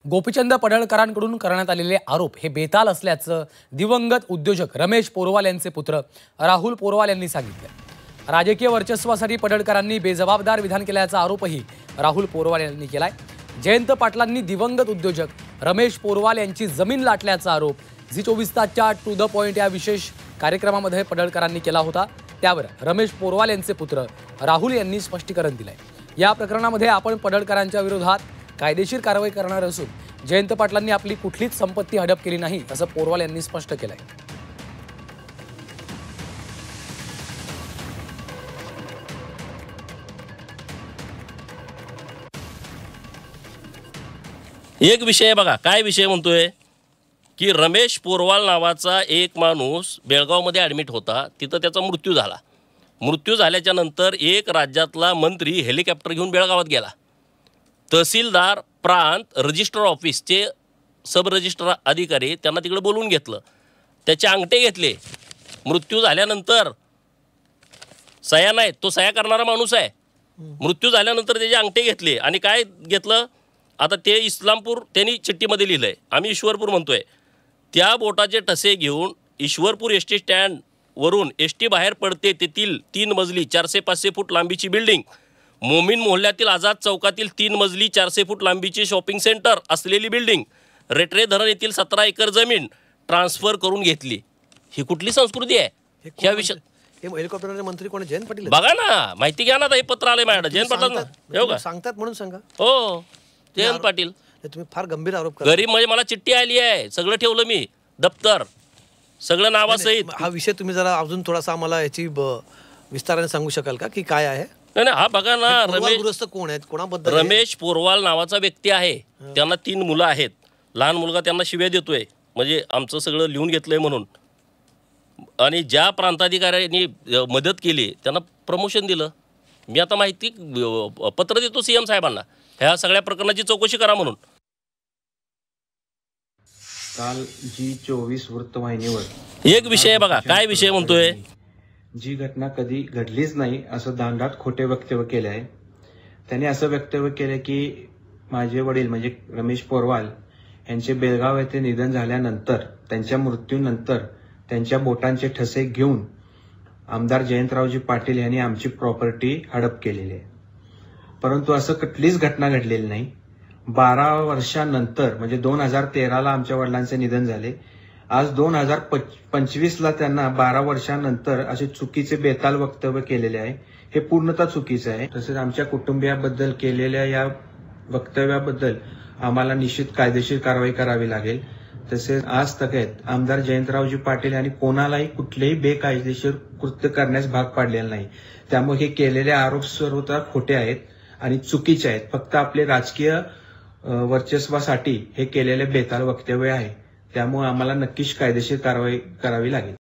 गोपीचंद पडळकरांकडून करण्यात आलेले आरोप हे बेताल असल्याचं दिवंगत उद्योजक रमेश पोरवाल यांचे पुत्र राहुल पोरवाल यांनी सांगितलं। राजकीय वर्चस्वासाठी पडळकरांनी बेजबाबदार विधान केल्याचा आरोपही राहुल पोरवाल यांनी केलाय। जयंत पाटलांनी दिवंगत उद्योजक रमेश पोरवाल यांची जमीन लाटल्याचा आरोप झी24 तासच्या टू द पॉइंट या विशेष कार्यक्रमामध्ये पडळकरांनी केला होता। त्यावर रमेश पोरवाल यांचे पुत्र राहुल यांनी स्पष्टीकरण दिलंय। या प्रकरणामध्ये आपण पडळकरांच्या विरोधात कायदेशीर कारवाई करणार असून जयंत पाटलांनी आपली कुठलीच संपत्ती हडप केली नाही असं पोरवाल यांनी स्पष्ट केलंय। एक विषय बघा, काय विषय म्हणतोय की रमेश पोरवाल नावाचा एक माणूस बेळगावमध्ये ॲडमिट होता, तिथं त्याचा मृत्यू झाला। मृत्यू झाल्याच्या नंतर एक राज्यातला मंत्री हेलिकॉप्टर घेऊन बेळगावात गेला। तहसीलदार, प्रांत, रजिस्टर ऑफिसचे सब रजिस्टर अधिकारी त्यांना तिकडे बोलवून घेतलं, त्याचे अंगठे घेतले। मृत्यू झाल्यानंतर सह्या नाहीत, तो सह्या करणारा माणूस आहे। मृत्यू झाल्यानंतर त्याचे अंगठे घेतले आणि काय घेतलं, आता ते इस्लामपूर त्यांनी चिठ्ठीमध्ये लिहिलंय, आम्ही ईश्वरपूर म्हणतोय। त्या बोटाचे ठसे घेऊन ईश्वरपूर एस टी स्टँडवरून एस टी बाहेर पडते तेथील 3 मजली 400-500 फूट लांबीची बिल्डिंग, मोमीन मोहल्ल्यातील आझाद चौकातील 3 मजली 400 फूट लांबीची शॉपिंग सेंटर असलेली बिल्डिंग, रेटरे धरण येथील 17 एकर जमीन ट्रान्सफर करून घेतली। ही कुठली संस्कृती आहे? ह्या विषय हेलिकॉप्टरचे मंत्री कोण? जयंत पाटील। बघा ना, माहिती घ्या ना, हे पत्र आलंय माझ्याकडे जयंत पाटील सांगतात म्हणून सांगा। हो, जयंत पाटील। तुम्ही फार गंभीर आरोप करा। गरीब म्हणजे मला चिठ्ठी आली आहे, सगळं ठेवलं मी, दप्तर सगळं नावासहित। हा विषय तुम्ही जरा अजून थोडासा आम्हाला याची विस्ताराने सांगू शकाल का की काय आहे? नाही, हा बघा ना, रमेश कोण आहेत, कोणाबद्दल? रमेश पोरवाल नावाचा व्यक्ती आहे, त्यांना 3 मुलं आहेत। लहान मुलगा त्यांना शिव्या देतोय, म्हणजे आमचं सगळं लिहून घेतलंय म्हणून। आणि ज्या प्रांताधिकाऱ्यांनी मदत केली त्यांना प्रमोशन दिलं। मी आता माहिती पत्र देतो सीएम साहेबांना, ह्या सगळ्या प्रकरणाची चौकशी करा म्हणून। काल G24 वृत्तवाहिनीवर एक विषय बघा, काय विषय म्हणतोय, जी घटना कधी घडलीच नाही असं दांडात खोटे वक्तव्य केले आहे। त्यांनी असं वक्तव्य केले की माझे वडील म्हणजे रमेश पोरवाल यांचे बेळगाव येथे निधन झाल्यानंतर, त्यांच्या मृत्यूनंतर त्यांच्या बोटांचे ठसे घेऊन आमदार जयंतरावजी पाटील यांनी आमची प्रॉपर्टी हडप केलेली आहे। परंतु असं कुठलीच घटना घडलेली नाही। 12 वर्षांनंतर म्हणजे 2013ला आमच्या वडिलांचे निधन झाले, आज 2025ला त्यांना 12 वर्षांनंतर असे चुकीचे बेताल वक्तव्य केलेले आहे। हे पूर्णतः चुकीचं आहे। तसेच आमच्या कुटुंबियाबद्दल केलेल्या या वक्तव्याबद्दल आम्हाला निश्चित कायदेशीर कारवाई करावी लागेल। तसेच आज तक आमदार जयंतरावजी पाटील यांनी कोणालाही कुठलेही बेकायदेशीर कृत्य करण्यास भाग पाडलेलं नाही। त्यामुळे हे केलेले आरोप सर्वतः खोटे आहेत आणि चुकीचे आहेत। फक्त आपले राजकीय वर्चस्वासाठी हे केलेले बेताल वक्तव्य आहे। त्यामुळे आम्हाला नक्कीच कायदेशीर कारवाई करावी लागेल।